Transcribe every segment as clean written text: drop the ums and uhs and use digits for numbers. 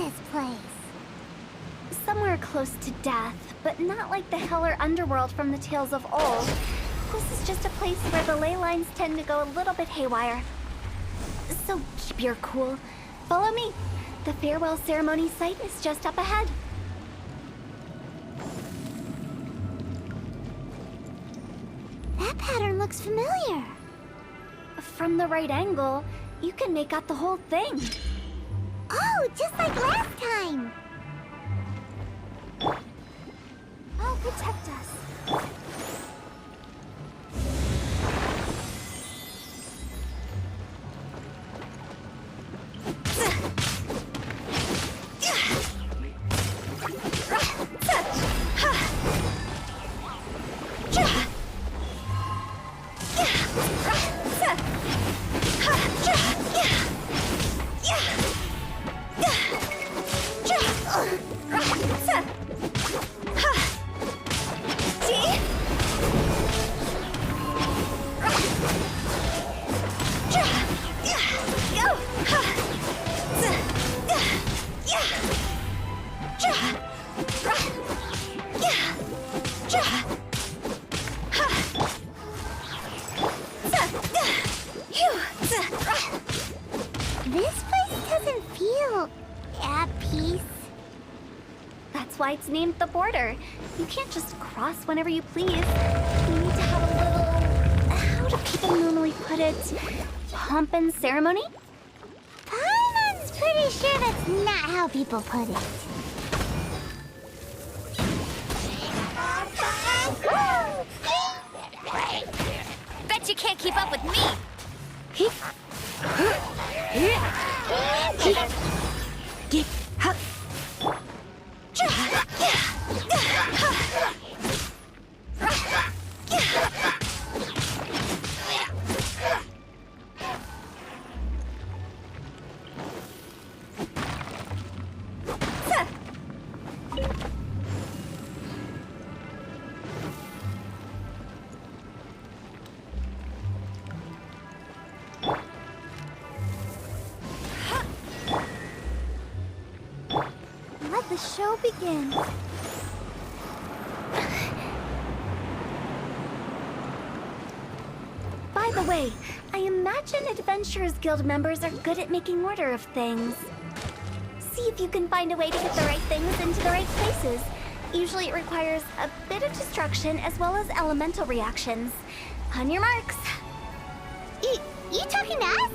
this place? Somewhere close to death, but not like the hell or underworld from the tales of old. This is just a place where the ley lines tend to go a little bit haywire. So keep your cool. Follow me. The farewell ceremony site is just up ahead. That pattern looks familiar. From the right angle, you can make out the whole thing. Oh, just like last time. I'll protect us. This place doesn't feel at peace. That's why it's named the border. You can't just cross whenever you please. You need to have a little... how do people normally put it? Pomp and ceremony? Paimon's pretty sure that's not how people put it. Bet you can't keep up with me! Let the show begin. By the way, I imagine Adventurers Guild members are good at making order of things. See if you can find a way to get the right things into the right places. Usually it requires a bit of destruction as well as elemental reactions. On your marks. You talking to us?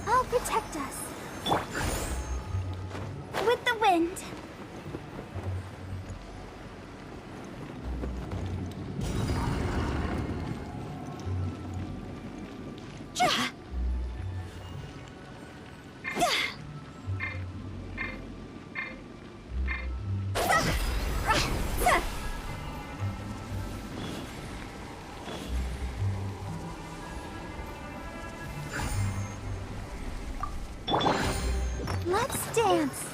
I'll protect us. With the wind. Let's dance.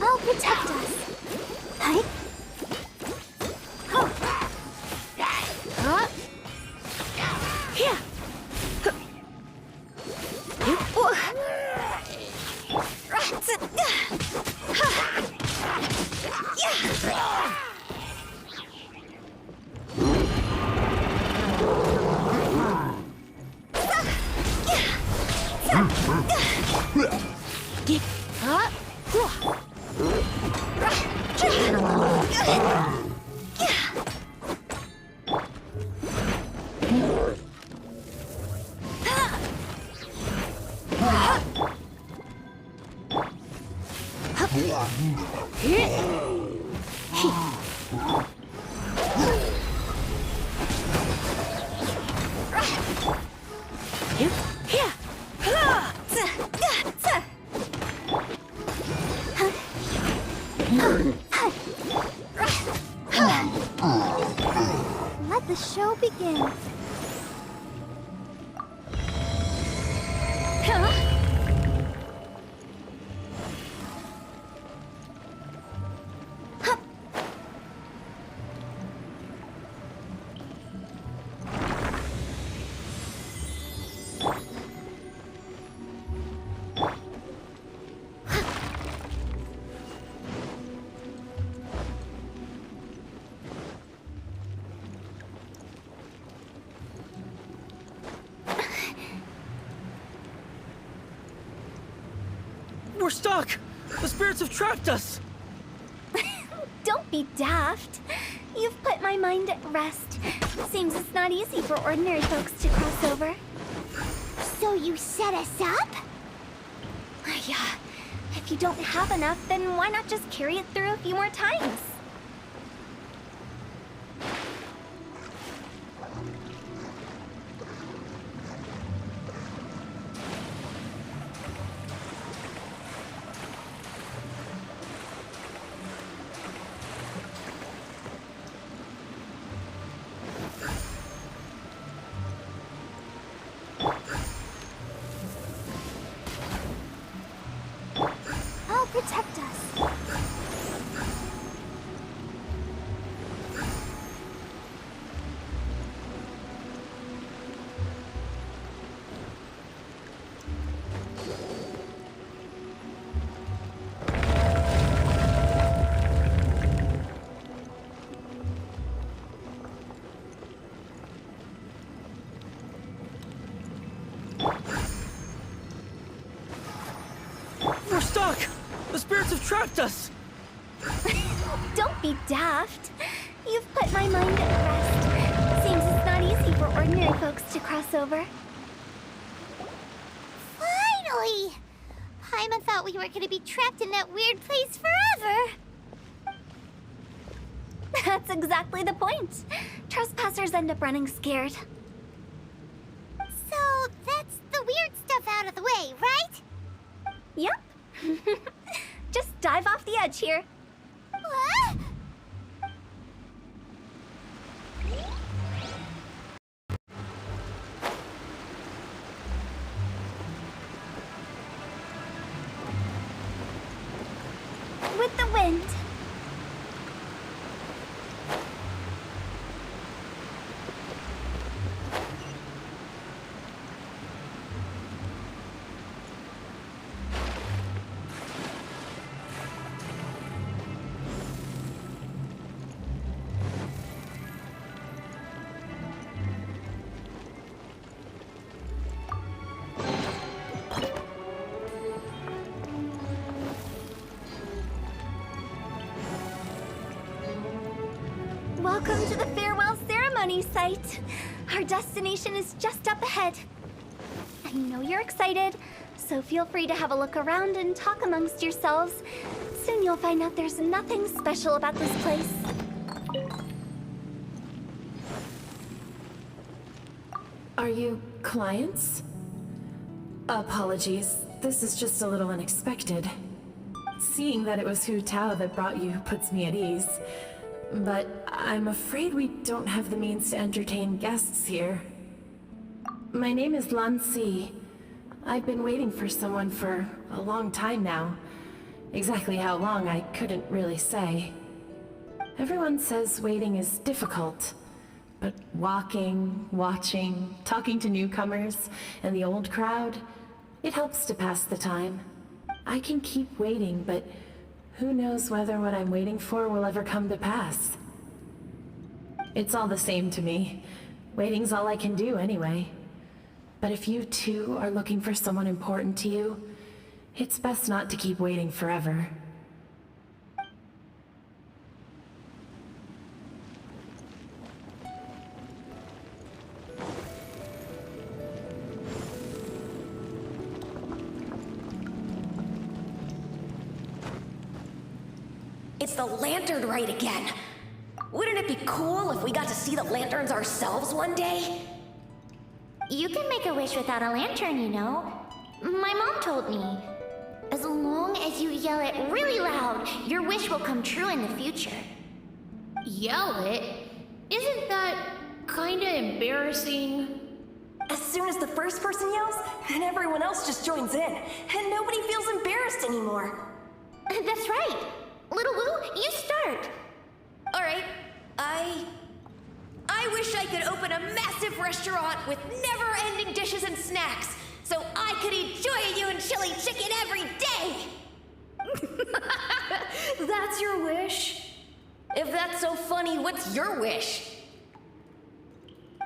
I'll protect us. Hi. Here. Let the show begin. We're stuck! The spirits have trapped us! Don't be daft. You've put my mind at rest. Seems it's not easy for ordinary folks to cross over. So you set us up? Yeah. If you don't have enough, then why not just carry it through a few more times? I'll protect us. We're stuck! The spirits have trapped us! Don't be daft. You've put my mind at rest. Seems it's not easy for ordinary folks to cross over. Finally! Paimon thought we were gonna be trapped in that weird place forever. That's exactly the point. Trespassers end up running scared. So that's the weird stuff out of the way, right? Yep. Just dive off the edge here. What? With the wind. Welcome to the farewell ceremony site. Our destination is just up ahead. I know you're excited, so feel free to have a look around and talk amongst yourselves. Soon you'll find out there's nothing special about this place. Are you clients? Apologies, this is just a little unexpected. seeing that it was Hu Tao that brought you puts me at ease. But I'm afraid we don't have the means to entertain guests here. My name is Lan Si. I've been waiting for someone for a long time now. Exactly how long, I couldn't really say. Everyone says waiting is difficult, but walking, watching, talking to newcomers and the old crowd, it helps to pass the time. I can keep waiting, but who knows whether what I'm waiting for will ever come to pass. It's all the same to me. Waiting's all I can do anyway. But if you too are looking for someone important to you, it's best not to keep waiting forever. It's the lantern rite again. Wouldn't it be cool if we got to see the lanterns ourselves one day? You can make a wish without a lantern, you know. My mom told me. As long as you yell it really loud, your wish will come true in the future. Yell it? Isn't that kinda embarrassing? As soon as the first person yells, and everyone else just joins in, and nobody feels embarrassed anymore. That's right. Little Wu, you start. Alright, I wish I could open a massive restaurant with never-ending dishes and snacks, so I could eat Joya and chili chicken every day! That's your wish? If that's so funny, what's your wish?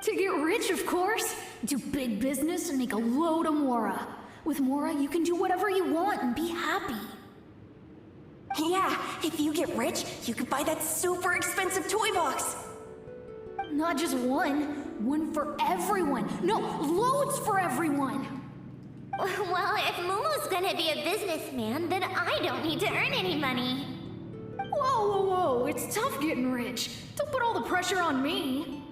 To get rich, of course. Do big business and make a load of Mora. With Mora, you can do whatever you want and be happy. Yeah, if you get rich, you could buy that super expensive toy box. Not just one. One for everyone. No, loads for everyone. Well, if Momo's gonna be a businessman, then I don't need to earn any money. Whoa, whoa, whoa. It's tough getting rich. Don't put all the pressure on me.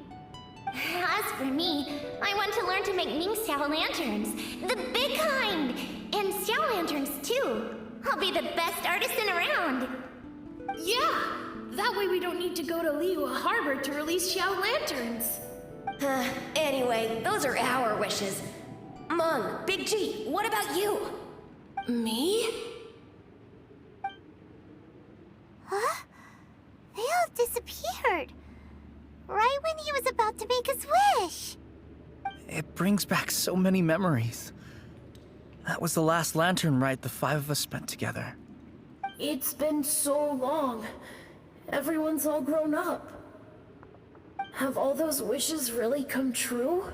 As for me, I want to learn to make Ming Xiao lanterns. The big kind! And Xiao lanterns, too. I'll be the best artisan around. Yeah, that way we don't need to go to Liyue Harbor to release Xiao lanterns. Anyway, those are our wishes. Mung, Big G, what about you? Me? Huh? They all disappeared. Right when he was about to make his wish. It brings back so many memories. That was the last lantern rite the five of us spent together. It's been so long. Everyone's all grown up. Have all those wishes really come true?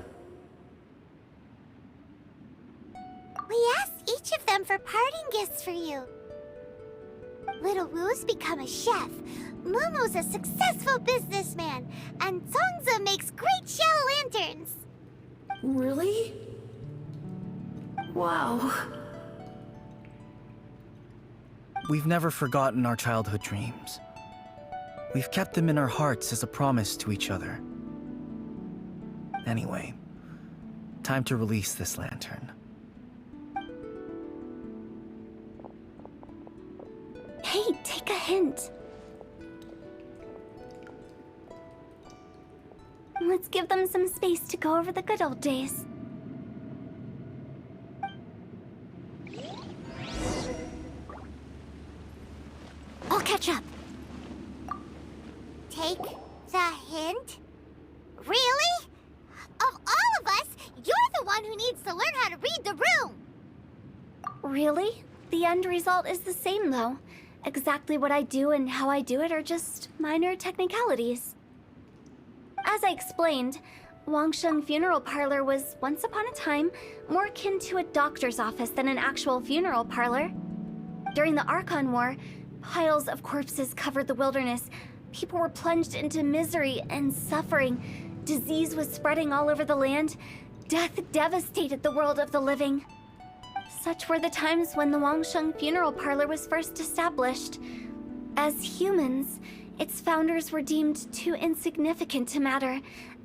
We asked each of them for parting gifts for you. Little Wu's become a chef, Momo's a successful businessman, and Zongza makes great shell lanterns. Really? Wow. We've never forgotten our childhood dreams. We've kept them in our hearts as a promise to each other. Anyway, time to release this lantern. Hey, take a hint. Let's give them some space to go over the good old days. I'll catch up. Take the hint? Really? Of all of us, you're the one who needs to learn how to read the room. Really? The end result is the same, though. Exactly what I do and how I do it are just minor technicalities. As I explained, Wangsheng Funeral Parlor was, once upon a time, more akin to a doctor's office than an actual funeral parlor. During the Archon War, piles of corpses covered the wilderness. People were plunged into misery and suffering. Disease was spreading all over the land. Death devastated the world of the living. Such were the times when the Wangsheng Funeral Parlor was first established. As humans, its founders were deemed too insignificant to matter,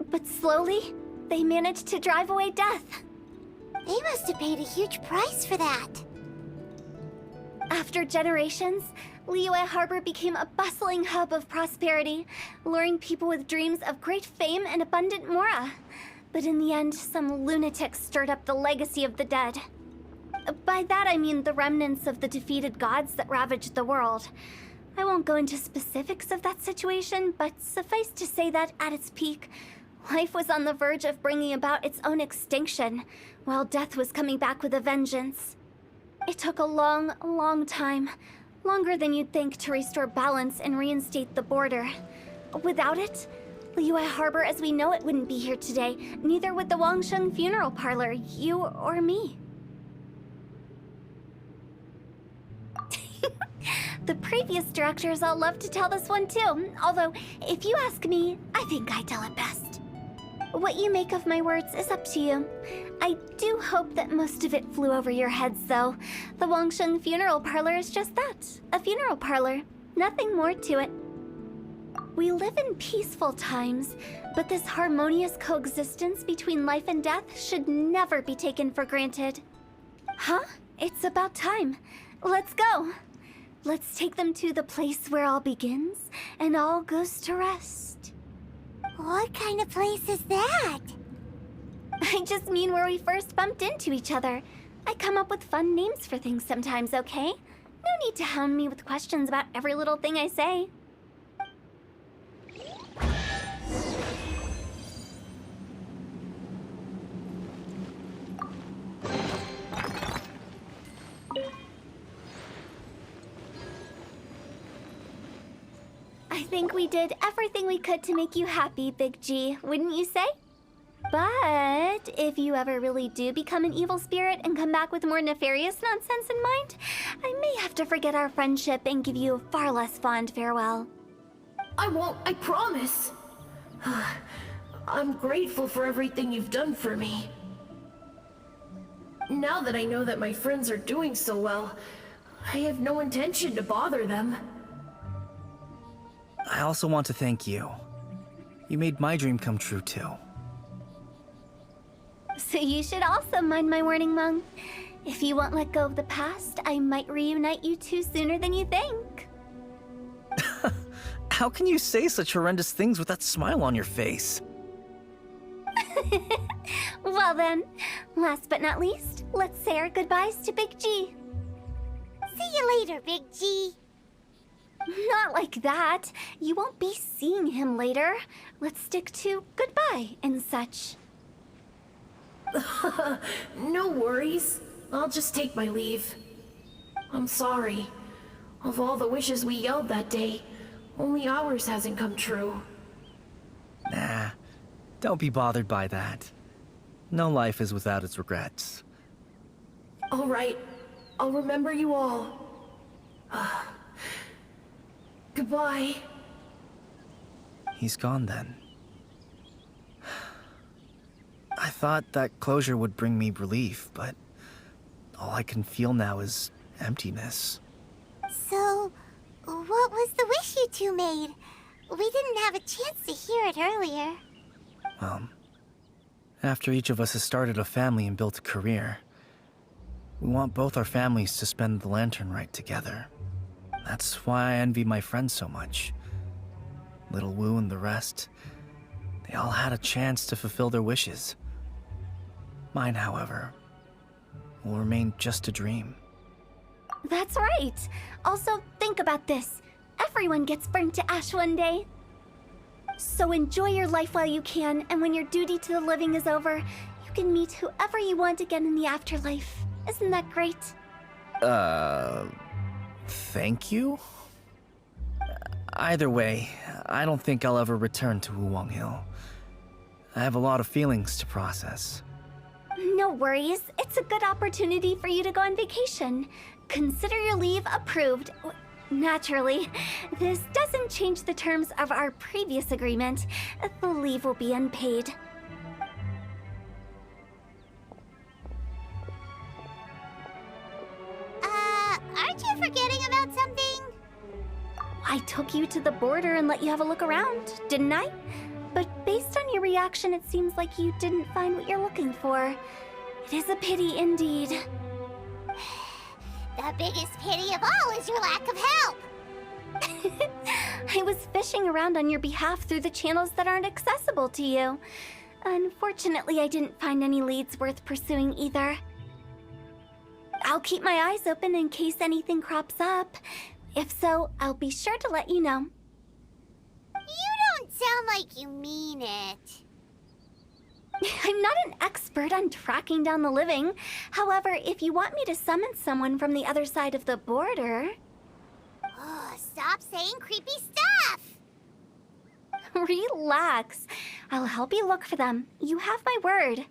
but slowly, they managed to drive away death. They must have paid a huge price for that. After generations, Liyue Harbor became a bustling hub of prosperity, luring people with dreams of great fame and abundant mora. But in the end, some lunatics stirred up the legacy of the dead. By that I mean the remnants of the defeated gods that ravaged the world. I won't go into specifics of that situation, but suffice to say that at its peak, life was on the verge of bringing about its own extinction, while death was coming back with a vengeance. It took a long, long time, longer than you'd think, to restore balance and reinstate the border. Without it, Liyue Harbor as we know it wouldn't be here today, neither would the Wangsheng Funeral Parlor, you or me. The previous directors all love to tell this one too, although, if you ask me, I think I tell it best. What you make of my words is up to you. I do hope that most of it flew over your heads, though. The Wangsheng Funeral Parlor is just that, a funeral parlor. Nothing more to it. We live in peaceful times, but this harmonious coexistence between life and death should never be taken for granted. Huh? It's about time. Let's go. Let's take them to the place where all begins and all goes to rest. What kind of place is that? I just mean where we first bumped into each other. I come up with fun names for things sometimes, okay? No need to hound me with questions about every little thing I say. I think we did everything we could to make you happy, Big G, wouldn't you say? But if you ever really do become an evil spirit and come back with more nefarious nonsense in mind, I may have to forget our friendship and give you a far less fond farewell. I won't, I promise. I'm grateful for everything you've done for me. Now that I know that my friends are doing so well, I have no intention to bother them. I also want to thank you. You made my dream come true, too. So you should also mind my warning, Mung. If you won't let go of the past, I might reunite you two sooner than you think. How can you say such horrendous things with that smile on your face? Well then, last but not least, let's say our goodbyes to Big G. See you later, Big G. Not like that. You won't be seeing him later. Let's stick to goodbye and such. No worries. I'll just take my leave. I'm sorry. Of all the wishes we yelled that day, only ours hasn't come true. Nah, don't be bothered by that. No life is without its regrets. All right. I'll remember you all. Goodbye. He's gone then. I thought that closure would bring me relief, but all I can feel now is emptiness. So, what was the wish you two made? We didn't have a chance to hear it earlier. After each of us has started a family and built a career, we want both our families to spend the lantern rite together. That's why I envy my friends so much. Little Wu and the rest, they all had a chance to fulfill their wishes. Mine, however, will remain just a dream. That's right. Also, think about this. Everyone gets burnt to ash one day. So enjoy your life while you can, and when your duty to the living is over, you can meet whoever you want again in the afterlife. Isn't that great? Thank you? Either way, I don't think I'll ever return to Wuwang Hill. I have a lot of feelings to process. No worries. It's a good opportunity for you to go on vacation. Consider your leave approved. Naturally, this doesn't change the terms of our previous agreement. The leave will be unpaid. Aren't you forgetting about something? I took you to the border and let you have a look around, didn't I? But based on your reaction, it seems like you didn't find what you're looking for. It is a pity indeed. The biggest pity of all is your lack of help. I was fishing around on your behalf through the channels that aren't accessible to you. Unfortunately, I didn't find any leads worth pursuing either. I'll keep my eyes open in case anything crops up. If so, I'll be sure to let you know. You don't sound like you mean it. I'm not an expert on tracking down the living. However, if you want me to summon someone from the other side of the border... Oh, stop saying creepy stuff. Relax. I'll help you look for them. You have my word.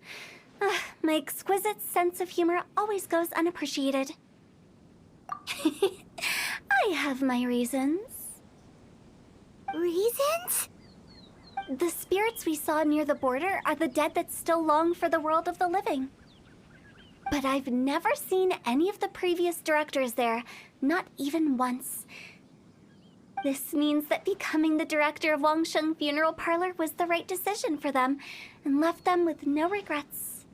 My exquisite sense of humor always goes unappreciated. I have my reasons. Reasons? The spirits we saw near the border are the dead that still long for the world of the living. But I've never seen any of the previous directors there, not even once. This means that becoming the director of Wangsheng Funeral Parlor was the right decision for them, and left them with no regrets.